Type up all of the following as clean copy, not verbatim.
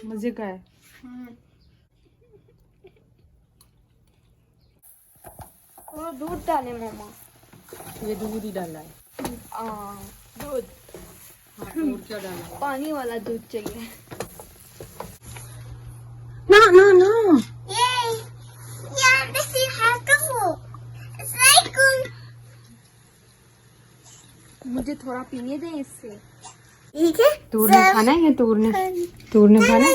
मजे का है। और दूध डाले मम्मा। ये दूध ही डाला है। दूध। हाँ, और क्या डाला है? पानी वाला दूध चाहिए। ना ना ना, मुझे थोड़ा पीने दें इससे। तूर ने खाना है या तूर ने खाना है?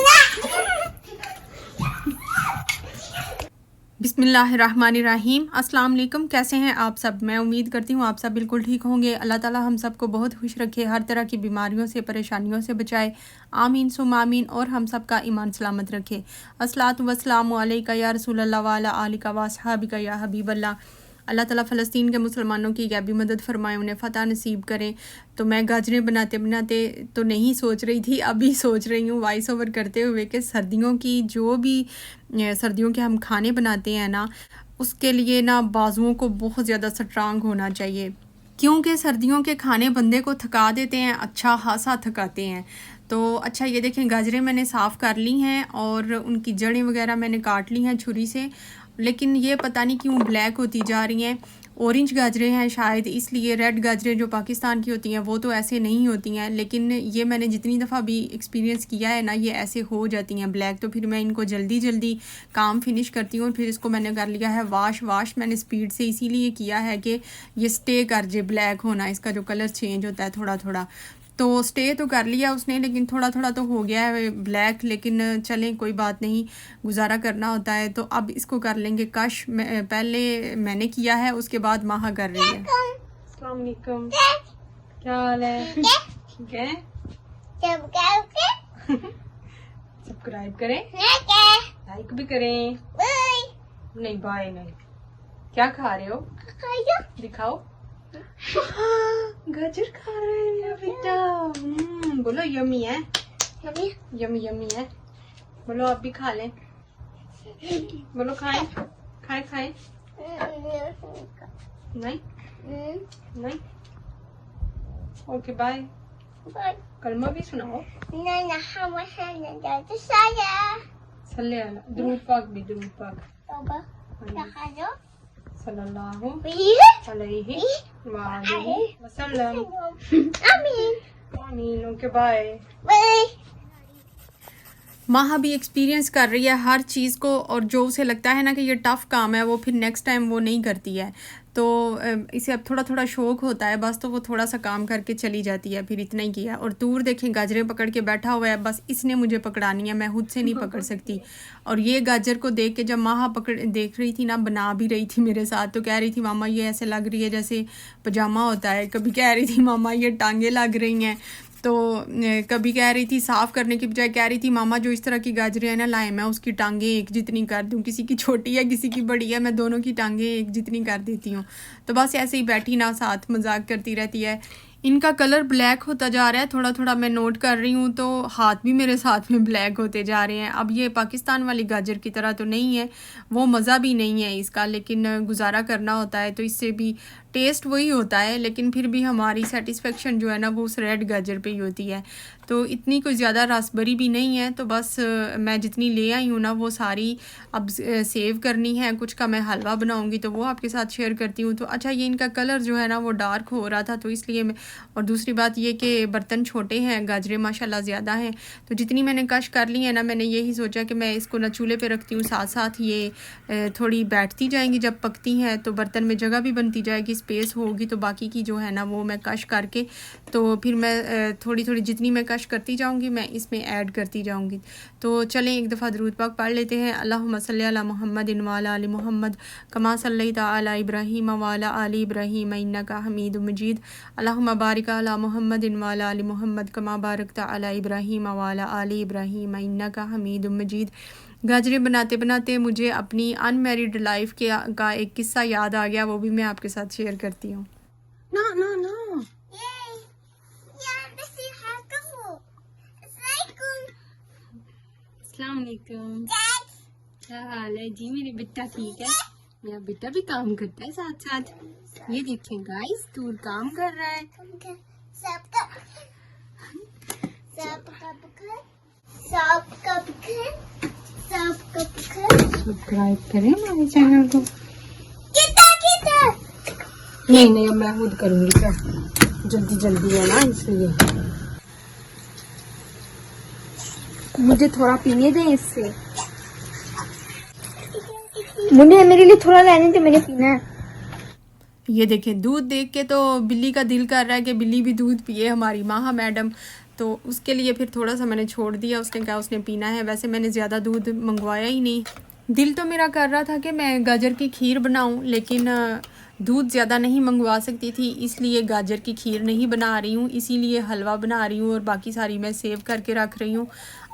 बिस्मिल्लाहिर्रहमानिर्रहीम। अस्सलाम वालेकुम। कैसे हैं आप सब? मैं उम्मीद करती हूँ आप सब बिल्कुल ठीक होंगे। अल्लाह ताला हम सबको बहुत खुश रखे, हर तरह की बीमारियों से, परेशानियों से बचाए। आमीन सुम आमीन। और हम सब का ईमान सलामत रखे। अस्सलातु वस्सलामु अलैका या रसूलल्लाह व अला आलिका व अस्हाबिका या हबीबल्लाह। अल्लाह ताला फ़लस्तीन के मुसलमानों की गैबी मदद फरमाए, उन्हें फ़तह नसीब करें। तो मैं गाजरें बनाते बनाते तो नहीं सोच रही थी, अभी सोच रही हूँ वॉइस ओवर करते हुए कि सर्दियों की जो भी सर्दियों के हम खाने बनाते हैं ना, उसके लिए ना बाजुओं को बहुत ज़्यादा स्ट्रांग होना चाहिए, क्योंकि सर्दियों के खाने बंदे को थका देते हैं, अच्छा खासा थकाते हैं। तो अच्छा, ये देखें गाजरें मैंने साफ़ कर ली हैं और उनकी जड़ें वगैरह मैंने काट ली हैं छुरी से, लेकिन ये पता नहीं क्यों ब्लैक होती जा रही हैं। ऑरेंज गाजरें हैं शायद, इसलिए। रेड गाजरें जो पाकिस्तान की होती हैं वो तो ऐसे नहीं होती हैं, लेकिन ये मैंने जितनी दफ़ा भी एक्सपीरियंस किया है ना, ये ऐसे हो जाती हैं ब्लैक। तो फिर मैं इनको जल्दी जल्दी काम फिनिश करती हूँ और फिर इसको मैंने कर लिया है वाश मैंने स्पीड से इसीलिए किया है कि ये स्टे कर जाए ब्लैक होना, इसका जो कलर चेंज होता है थोड़ा थोड़ा। तो स्टे तो कर लिया उसने, लेकिन थोड़ा थोड़ा तो हो गया है ब्लैक, लेकिन चलें कोई बात नहीं, गुजारा करना होता है। तो अब इसको कर लेंगे कश। पहले मैंने किया है, उसके बाद माहा कर रही है। अस्सलाम वालेकुम, क्या हाल है? ठीक है। सब्सक्राइब करें, लाइक भी करें। नहीं बाय नहीं। क्या खा रहे हो? दिखाओ। गाजर खा रहे हैं मेरा बेटा। बोलो यमी है। यमी यमी है। बोलो आप भी खा लें। बोलो खाएं खाएं खाएं। नहीं नहीं। Okay bye. कलमा भी सुनाओ। सल्ले अला दुरूद पाक भी, दुरूद पाक। सल्लल्लाहु अलैहि वसल्लम। आमीन। Okay bye. माहा भी एक्सपीरियंस कर रही है हर चीज़ को, और जो उसे लगता है ना कि ये टफ़ काम है, वो फिर नेक्स्ट टाइम वो नहीं करती है। तो इसे अब थोड़ा थोड़ा शौक होता है बस, तो वो थोड़ा सा काम करके चली जाती है, फिर इतना ही किया। और तूर देखें गाजरें पकड़ के बैठा हुआ है, बस इसने मुझे पकड़ानी है, मैं खुद से नहीं पकड़ सकती। और ये गाजर को देख के जब माहा देख रही थी ना, बना भी रही थी मेरे साथ, तो कह रही थी मामा ये ऐसे लग रही है जैसे पजामा होता है, कभी कह रही थी मामा ये टांगे लग रही हैं, तो कभी कह रही थी साफ़ करने की बजाय कह रही थी मामा जो इस तरह की गाजरें हैं ना लाए, मैं उसकी टांगें एक जितनी कर दूं, किसी की छोटी है किसी की बड़ी है, मैं दोनों की टांगें एक जितनी कर देती हूँ। तो बस ऐसे ही बैठी ना साथ मजाक करती रहती है। इनका कलर ब्लैक होता जा रहा है, थोड़ा थोड़ा मैं नोट कर रही हूँ, तो हाथ भी मेरे साथ में ब्लैक होते जा रहे हैं। अब ये पाकिस्तान वाली गाजर की तरह तो नहीं है, वो मज़ा भी नहीं है इसका, लेकिन गुजारा करना होता है। तो इससे भी टेस्ट वही होता है, लेकिन फिर भी हमारी सेटिस्फेक्शन जो है ना वो उस रेड गाजर पे ही होती है। तो इतनी कोई ज़्यादा रासबरी भी नहीं है, तो बस मैं जितनी ले आई हूँ ना वो सारी अब सेव करनी है। कुछ का मैं हलवा बनाऊँगी तो वो आपके साथ शेयर करती हूँ। तो अच्छा, ये इनका कलर जो है ना वो डार्क हो रहा था, तो इसलिए मैं, और दूसरी बात ये कि बर्तन छोटे हैं, गाजरें माशाल्लाह ज़्यादा हैं, तो जितनी मैंने कश कर ली है ना, मैंने यही सोचा कि मैं इसको ना चूल्हे पे रखती हूँ, साथ साथ ये थोड़ी बैठती जाएंगी, जब पकती हैं तो बर्तन में जगह भी बनती जाएगी, स्पेस होगी, तो बाकी की जो है ना वो मैं कश करके, तो फिर मैं थोड़ी थोड़ी जितनी मैं कश करती जाऊँगी मैं इसमें ऐड करती जाऊँगी। तो चलें एक दफ़ा दुरूद पाक पढ़ लेते हैं। अल्लाहुम्मा सल्ली अला मुहम्मदिन व अला आलि मुहम्मद कमा सल्लैता अला इब्राहीम व अला आलि इब्राहीम इन्नका हमीदुम मजीद। अल्लाहुम्मा बारिक अला मुहम्मदिन व अला आलि मुहम्मद कमा बारकता अला इब्राहीम व अला आलि इब्राहीम इन्नका हमीदुम मजीद। गाजरें बनाते बनाते मुझे अपनी अनमैरिड लाइफ का एक किस्सा याद आ गया, वो भी मैं आपके साथ शेयर करती हूँ। ना ना ना, अस्सलाम वालेकुम, क्या हाल है जी? मेरे बेटा ठीक है? मेरा बेटा भी काम करता है साथ साथ। ये देखें गाइस, तूर काम कर रहा है। सबका सब्सक्राइब करें हमारे चैनल को। नहीं अब मैं खुद करूँगी क्या, जल्दी जल्दी है ना इसलिए। मुझे थोड़ा पीने दें इससे। मुझे मेरे लिए थोड़ा लेने दे, मैंने पीना है। ये देखें, दूध देख के तो बिल्ली का दिल कर रहा है कि बिल्ली भी दूध पिए, हमारी माहा मैडम। तो उसके लिए फिर थोड़ा सा मैंने छोड़ दिया, उसने कहा उसने पीना है। वैसे मैंने ज़्यादा दूध मंगवाया ही नहीं। दिल तो मेरा कर रहा था कि मैं गाजर की खीर बनाऊं, लेकिन दूध ज़्यादा नहीं मंगवा सकती थी, इसलिए गाजर की खीर नहीं बना रही हूँ, इसीलिए हलवा बना रही हूँ और बाकी सारी मैं सेव करके रख रही हूँ।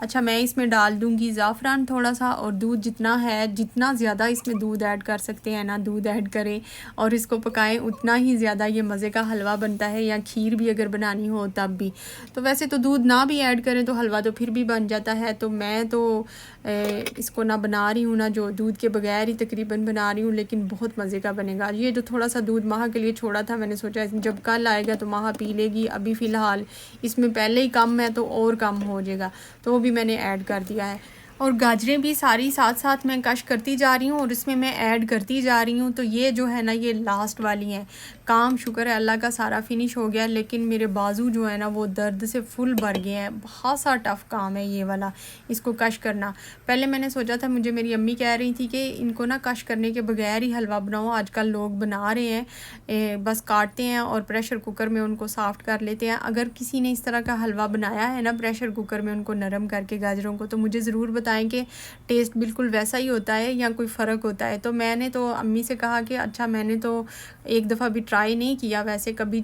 अच्छा, मैं इसमें डाल दूँगी ज़ाफ़रान थोड़ा सा, और दूध जितना है, जितना ज़्यादा इसमें दूध ऐड कर सकते हैं ना, दूध ऐड करें और इसको पकाएं, उतना ही ज़्यादा ये मज़े का हलवा बनता है। या खीर भी अगर बनानी हो तब भी। तो वैसे तो दूध ना भी ऐड करें तो हलवा तो फिर भी बन जाता है। तो मैं तो इसको ना बना रही हूँ ना, जो दूध के बगैर ही तकरीबन बना रही हूँ, लेकिन बहुत मज़े का बनेगा। ये जो थोड़ा सा दूध माहा के लिए छोड़ा था, मैंने सोचा जब कल आएगा तो माहा पी लेगी। अभी फ़िलहाल इसमें पहले ही कम है तो और कम हो जाएगा, तो वो भी मैंने ऐड कर दिया है। और गाजरें भी सारी साथ साथ मैं कश करती जा रही हूँ और इसमें मैं ऐड करती जा रही हूँ। तो ये जो है ना, ये लास्ट वाली हैं। काम शुक्र है अल्लाह का सारा फिनिश हो गया, लेकिन मेरे बाजू जो है ना वो दर्द से फुल भर गए हैं। बहुत सा टफ़ काम है ये वाला, इसको कश करना। पहले मैंने सोचा था, मुझे मेरी अम्मी कह रही थी कि इनको ना कश करने के बगैर ही हलवा बनाओ। आजकल लोग बना रहे हैं, बस काटते हैं और प्रेशर कुकर में उनको सॉफ्ट कर लेते हैं। अगर किसी ने इस तरह का हलवा बनाया है ना प्रेशर कुकर में उनको नरम करके गाजरों को, तो मुझे ज़रूर बताएं कि टेस्ट बिल्कुल वैसा ही होता है या कोई फ़र्क होता है। तो मैंने तो अम्मी से कहा कि अच्छा, मैंने तो एक दफ़ा भी ट्राई नहीं किया, वैसे कभी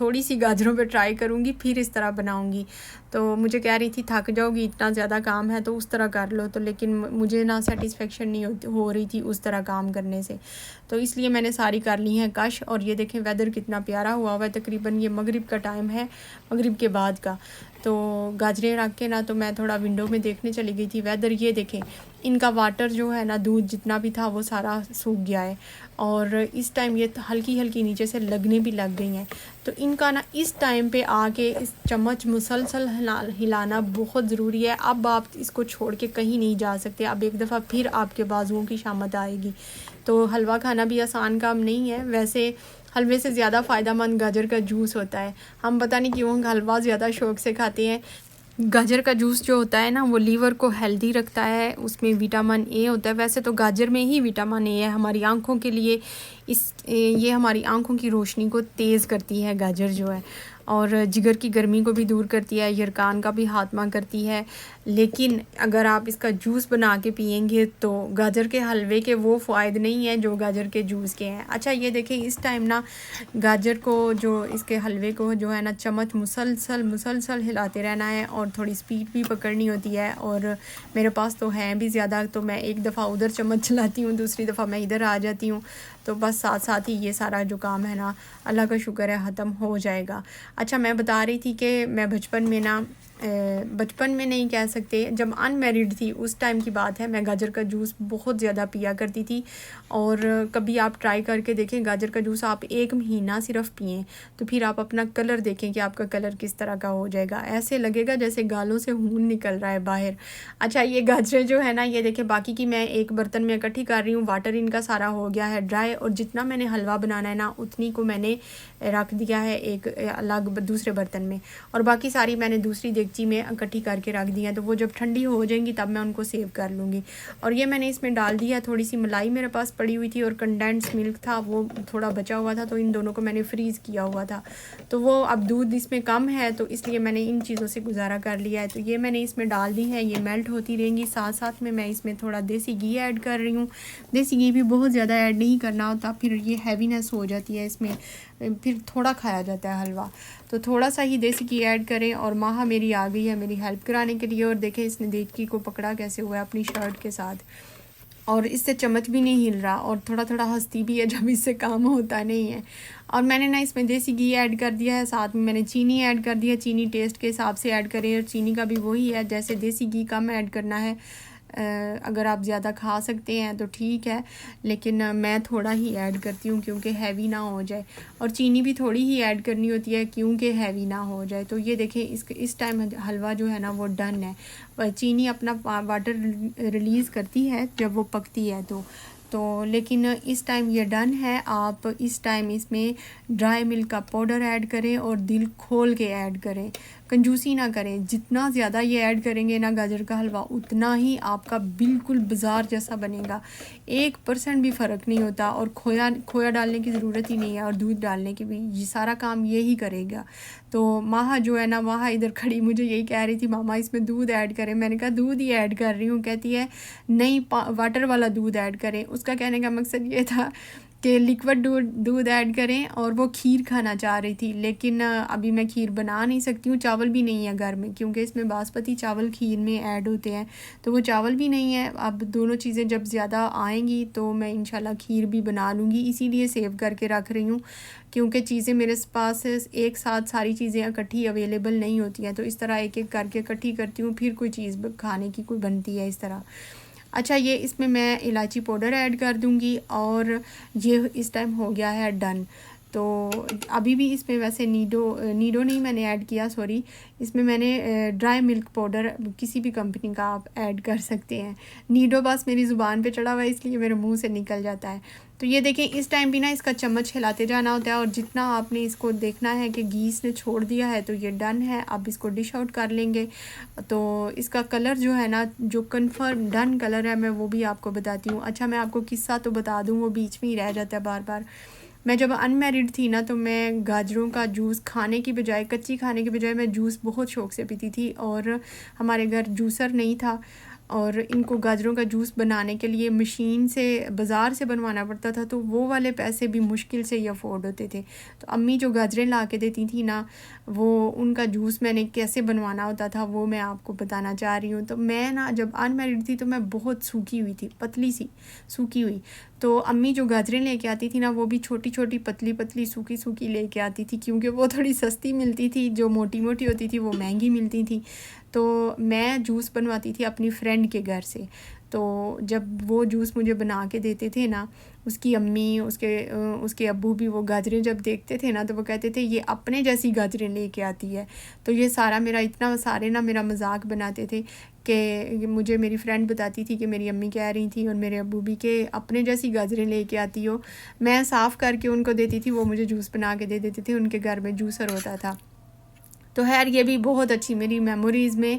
थोड़ी सी गाजरों पे ट्राई करूँगी फिर इस तरह बनाऊँगी। तो मुझे कह रही थी थक जाओगी, इतना ज़्यादा काम है तो उस तरह कर लो। तो लेकिन मुझे ना सेटिस्फेक्शन नहीं हो रही थी उस तरह काम करने से, तो इसलिए मैंने सारी कर ली हैं कश। और ये देखें वेदर कितना प्यारा हुआ है, तकरीबन ये मगरिब का टाइम है, मगरिब के बाद का। तो गाजरें रख के ना, तो मैं थोड़ा विंडो में देखने चली गई थी वेदर। ये देखें, इनका वाटर जो है ना, दूध जितना भी था वो सारा सूख गया है और इस टाइम ये हल्की हल्की नीचे से लगने भी लग गई हैं। तो इनका ना इस टाइम पे आके इस चम्मच मुसलसल हिलाना बहुत ज़रूरी है। अब आप इसको छोड़ के कहीं नहीं जा सकते। अब एक दफ़ा फिर आपके बाजुओं की शामत आएगी। तो हलवा खाना भी आसान काम नहीं है। वैसे हलवे से ज़्यादा फ़ायदेमंद गाजर का जूस होता है। हम पता नहीं क्यों हलवा ज़्यादा शौक़ से खाते हैं। गाजर का जूस जो होता है ना, वो लीवर को हेल्दी रखता है, उसमें विटामिन ए होता है। वैसे तो गाजर में ही विटामिन ए है, हमारी आंखों के लिए ये हमारी आंखों की रोशनी को तेज़ करती है गाजर जो है, और जिगर की गर्मी को भी दूर करती है, यरकान का भी खात्मा करती है। लेकिन अगर आप इसका जूस बना के पियेंगे तो गाजर के हलवे के वो फ़ायदे नहीं हैं जो गाजर के जूस के हैं। अच्छा, ये देखें, इस टाइम ना गाजर को, जो इसके हलवे को जो है ना, चम्मच मुसलसल हिलाते रहना है और थोड़ी स्पीड भी पकड़नी होती है। और मेरे पास तो हैं भी ज़्यादा, तो मैं एक दफ़ा उधर चम्मच चलाती हूँ, दूसरी दफ़ा मैं इधर आ जाती हूँ। तो बस साथ साथ ही ये सारा जो काम है ना, अल्लाह का शुक्र है ख़त्म हो जाएगा। अच्छा, मैं बता रही थी कि मैं बचपन में ना, बचपन में नहीं कह सकते, जब अनमेरिड थी उस टाइम की बात है, मैं गाजर का जूस बहुत ज़्यादा पिया करती थी। और कभी आप ट्राई करके देखें, गाजर का जूस आप 1 महीना सिर्फ पिएं, तो फिर आप अपना कलर देखें कि आपका कलर किस तरह का हो जाएगा। ऐसे लगेगा जैसे गालों से खून निकल रहा है बाहर। अच्छा, ये गाजरें जो है ना, ये देखें, बाकी की मैं एक बर्तन में इकट्ठी कर रही हूँ। वाटर इनका सारा हो गया है ड्राई, और जितना मैंने हलवा बनाना है ना, उतनी को मैंने रख दिया है एक अलग दूसरे बर्तन में, और बाकी सारी मैंने दूसरी देगची में इकट्ठी करके रख दी है। तो वो जब ठंडी हो जाएंगी तब मैं उनको सेव कर लूँगी। और ये मैंने इसमें डाल दिया, थोड़ी सी मलाई मेरे पास पड़ी हुई थी और कंडेंस मिल्क था, वो थोड़ा बचा हुआ था, तो इन दोनों को मैंने फ्रीज़ किया हुआ था। तो वो अब दूध इसमें कम है, तो इसलिए मैंने इन चीज़ों से गुजारा कर लिया है। तो ये मैंने इसमें डाल दी है, ये मेल्ट होती रहेंगी। साथ साथ में मैं इसमें थोड़ा देसी घी ऐड कर रही हूँ। देसी घी भी बहुत ज़्यादा ऐड नहीं करना होता, फिर ये हैवीनेस हो जाती है इसमें, फिर थोड़ा खाया जाता है हलवा। तो थोड़ा सा ही देसी घी ऐड करें। और माहा मेरी आ गई है मेरी हेल्प कराने के लिए, और देखें इसने देगची को पकड़ा कैसे हुआ है अपनी शर्ट के साथ, और इससे चम्मच भी नहीं हिल रहा, और थोड़ा थोड़ा हंसती भी है जब इससे काम होता नहीं है। और मैंने ना इसमें देसी घी ऐड कर दिया है, साथ में मैंने चीनी ऐड कर दी है। चीनी टेस्ट के हिसाब से ऐड करें, और चीनी का भी वही है, जैसे देसी घी कम ऐड करना है अगर आप ज़्यादा खा सकते हैं तो ठीक है, लेकिन मैं थोड़ा ही ऐड करती हूँ क्योंकि हैवी ना हो जाए, और चीनी भी थोड़ी ही ऐड करनी होती है क्योंकि हैवी ना हो जाए। तो ये देखें इस टाइम हलवा जो है ना वो डन है। चीनी अपना वाटर रिलीज़ करती है जब वो पकती है तो लेकिन इस टाइम ये डन है। आप इस टाइम इसमें ड्राई मिल्क का पाउडर ऐड करें और दिल खोल के ऐड करें, कंजूसी ना करें। जितना ज़्यादा ये ऐड करेंगे ना गाजर का हलवा, उतना ही आपका बिल्कुल बाज़ार जैसा बनेगा। 1% भी फ़र्क नहीं होता, और खोया डालने की ज़रूरत ही नहीं है, और दूध डालने की भी। ये सारा काम ये ही करेगा। तो माहा जो है ना, माहा इधर खड़ी मुझे यही कह रही थी, मामा इसमें दूध ऐड करें। मैंने कहा दूध ही ऐड कर रही हूँ। कहती है नहीं, वाटर वाला दूध ऐड करें। उसका कहने का मकसद ये था कि लिक्विड दूध ऐड करें, और वो खीर खाना चाह रही थी। लेकिन अभी मैं खीर बना नहीं सकती हूँ, चावल भी नहीं है घर में, क्योंकि इसमें बासमती चावल खीर में ऐड होते हैं, तो वो चावल भी नहीं है। अब दोनों चीज़ें जब ज़्यादा आएंगी तो मैं इंशाल्लाह खीर भी बना लूँगी, इसीलिए सेव करके रख रही हूँ, क्योंकि चीज़ें मेरे पास एक साथ सारी चीज़ें इकट्ठी अवेलेबल नहीं होती हैं। तो इस तरह एक एक करके इकट्ठी करती हूँ, फिर कोई चीज़ खाने की कोई बनती है इस तरह। अच्छा, ये इसमें मैं इलायची पाउडर ऐड कर दूंगी, और ये इस टाइम हो गया है डन। तो अभी भी इसमें वैसे नीडो नहीं मैंने ऐड किया, सॉरी। इसमें मैंने ड्राई मिल्क पाउडर किसी भी कंपनी का आप ऐड कर सकते हैं। नीडो बस मेरी ज़ुबान पे चढ़ा हुआ है, इसलिए मेरे मुंह से निकल जाता है। तो ये देखें, इस टाइम भी ना इसका चम्मच हिलाते जाना होता है, और जितना आपने इसको देखना है कि घी ने छोड़ दिया है तो ये डन है। अब इसको डिश आउट कर लेंगे। तो इसका कलर जो है ना, जो कंफर्म डन कलर है, मैं वो भी आपको बताती हूँ। अच्छा, मैं आपको किस्सा तो बता दूँ, वो बीच में ही रह जाता है बार बार। मैं जब अनमैरिड थी ना, तो मैं गाजरों का जूस खाने की बजाय, कच्ची खाने की बजाय, मैं जूस बहुत शौक़ से पीती थी, और हमारे घर जूसर नहीं था, और इनको गाजरों का जूस बनाने के लिए मशीन से बाज़ार से बनवाना पड़ता था, तो वो वाले पैसे भी मुश्किल से ही अफोर्ड होते थे। तो अम्मी जो गाजरें ला के देती थी ना, वो उनका जूस मैंने कैसे बनवाना होता था वो मैं आपको बताना चाह रही हूँ। तो मैं ना जब अनमैरिड थी तो मैं बहुत सूखी हुई थी, पतली सी सूखी हुई। तो अम्मी जो गाजरें लेके आती थी ना, वो भी छोटी छोटी पतली पतली सूखी सूखी लेके आती थी, क्योंकि वो थोड़ी सस्ती मिलती थी। जो मोटी मोटी होती थी वो महंगी मिलती थी। तो मैं जूस बनवाती थी अपनी फ्रेंड के घर से। तो जब वो जूस मुझे बना के देते थे ना, उसकी अम्मी, उसके अब्बू भी वो गाजरें जब देखते थे ना, तो वो कहते थे ये अपने जैसी गाजरें लेके आती है। तो ये सारे ना मेरा मजाक बनाते थे कि मुझे मेरी फ्रेंड बताती थी कि मेरी अम्मी कह रही थी और मेरे अब्बू भी कि अपने जैसी गाजरें लेके आती हो। मैं साफ़ करके उनको देती थी, वो मुझे जूस बना के दे देते थे। उनके घर में जूसर होता था। तो खैर, ये भी बहुत अच्छी मेरी मेमोरीज़ में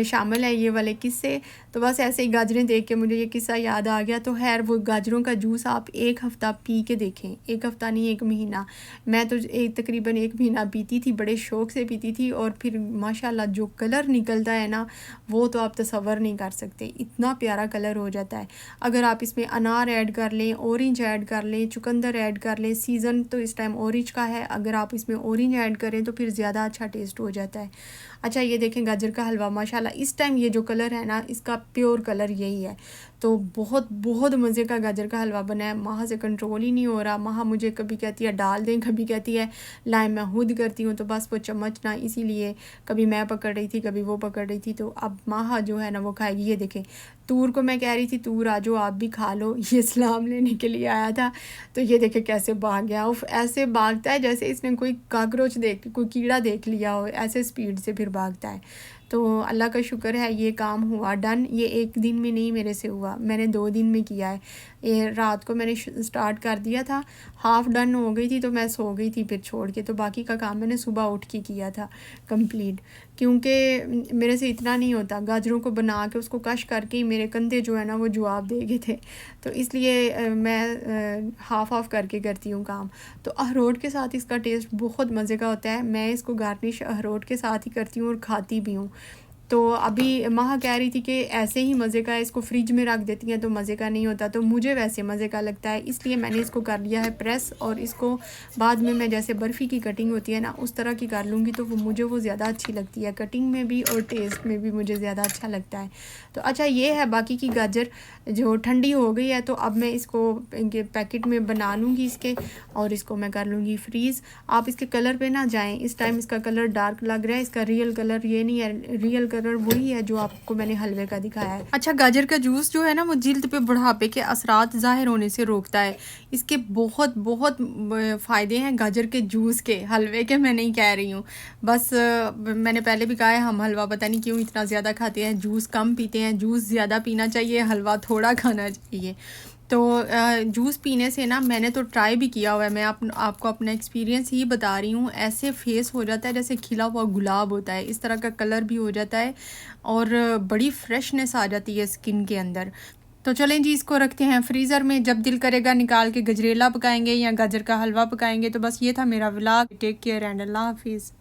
शामिल है ये वाले किस्से। तो बस ऐसे ही गाजरें देख के मुझे ये किस्सा याद आ गया। तो खैर, वो गाजरों का जूस आप 1 हफ़्ता पी के देखें, 1 हफ़्ता नहीं 1 महीना। मैं तो तकरीबन 1 महीना पीती थी, बड़े शौक़ से पीती थी, और फिर माशाल्लाह जो कलर निकलता है ना, वो तो आप तसव्वुर नहीं कर सकते, इतना प्यारा कलर हो जाता है। अगर आप इसमें अनार ऐड कर लें, ऑरेंज ऐड कर लें, चुकंदर ऐड कर लें, सीज़न तो इस टाइम ऑरेंज का है, अगर आप इसमें ऑरेंज ऐड करें तो फिर ज़्यादा अच्छा टेस्ट हो जाता है। अच्छा, ये देखें गाजर का हलवा माशाल्लाह इस टाइम ये जो कलर है ना, इसका प्योर कलर यही है। तो बहुत बहुत मज़े का गाजर का हलवा बना है। माह से कंट्रोल ही नहीं हो रहा। माह मुझे कभी कहती है डाल दें, कभी कहती है लाए मैं खुद करती हूँ। तो बस वो चम्मच ना, इसीलिए कभी मैं पकड़ रही थी, कभी वो पकड़ रही थी। तो अब माह जो है ना वो खाएगी। ये देखें, तूर को मैं कह रही थी तूर आ जाओ आप भी खा लो, ये सलाम लेने के लिए आया था। तो ये देखे कैसे भाग गया। उफ, ऐसे भागता है जैसे इसने कोई काकरोच कोई कीड़ा देख लिया हो, ऐसे स्पीड से फिर भागता है। तो अल्लाह का शुक्र है ये काम हुआ डन। ये 1 दिन में नहीं मेरे से हुआ, मैंने 2 दिन में किया है। ये रात को मैंने स्टार्ट कर दिया था, हाफ़ डन हो गई थी तो मैं सो गई थी फिर छोड़ के। तो बाकी का काम मैंने सुबह उठ के किया था कंप्लीट, क्योंकि मेरे से इतना नहीं होता। गाजरों को बना के उसको कश करके ही मेरे कंधे जो है ना वो जवाब दे गए थे। तो इसलिए मैं हाफ़ करके करती हूँ काम। तो अखरोट के साथ इसका टेस्ट बहुत मज़े का होता है। मैं इसको गार्निश अखरोट के साथ ही करती हूँ और खाती भी हूँ। तो अभी माह कह रही थी कि ऐसे ही मज़े का है, इसको फ्रिज में रख देती हैं तो मज़े का नहीं होता। तो मुझे वैसे मज़े का लगता है, इसलिए मैंने इसको कर लिया है प्रेस, और इसको बाद में मैं जैसे बर्फ़ी की कटिंग होती है ना उस तरह की कर लूँगी, तो मुझे वो ज़्यादा अच्छी लगती है, कटिंग में भी और टेस्ट में भी मुझे ज़्यादा अच्छा लगता है। तो अच्छा, ये है बाकी की गाजर जो ठंडी हो गई है। तो अब मैं इसको इनके पैकेट में बना लूँगी इसके, और इसको मैं कर लूँगी फ्रीज़। आप इसके कलर पे ना जाएं, इस टाइम इसका कलर डार्क लग रहा है, इसका रियल कलर ये नहीं है। रियल कलर वही है जो आपको मैंने हलवे का दिखाया है। अच्छा, गाजर का जूस जो है ना वो जिल्द पे बुढ़ापे के असरात ज़ाहिर होने से रोकता है। इसके बहुत बहुत फ़ायदे हैं गाजर के जूस के, हलवे के मैं नहीं कह रही हूँ। बस मैंने पहले भी कहा है, हम हलवा पता नहीं क्यों इतना ज़्यादा खाते हैं, जूस कम पीते हैं। जूस ज़्यादा पीना चाहिए, हलवा थोड़ा खाना चाहिए। तो जूस पीने से ना, मैंने तो ट्राई भी किया हुआ है, मैं आपको अपना एक्सपीरियंस ही बता रही हूँ। ऐसे फेस हो जाता है जैसे खिला हुआ गुलाब होता है, इस तरह का कलर भी हो जाता है और बड़ी फ्रेशनेस आ जाती है स्किन के अंदर। तो चलें जी, इसको रखते हैं फ्रीज़र में। जब दिल करेगा निकाल के गजरेला पकाएंगे या गाजर का हलवा पकाएंगे। तो बस ये था मेरा व्लॉग। टेक केयर एंड अल्लाह हाफिज़।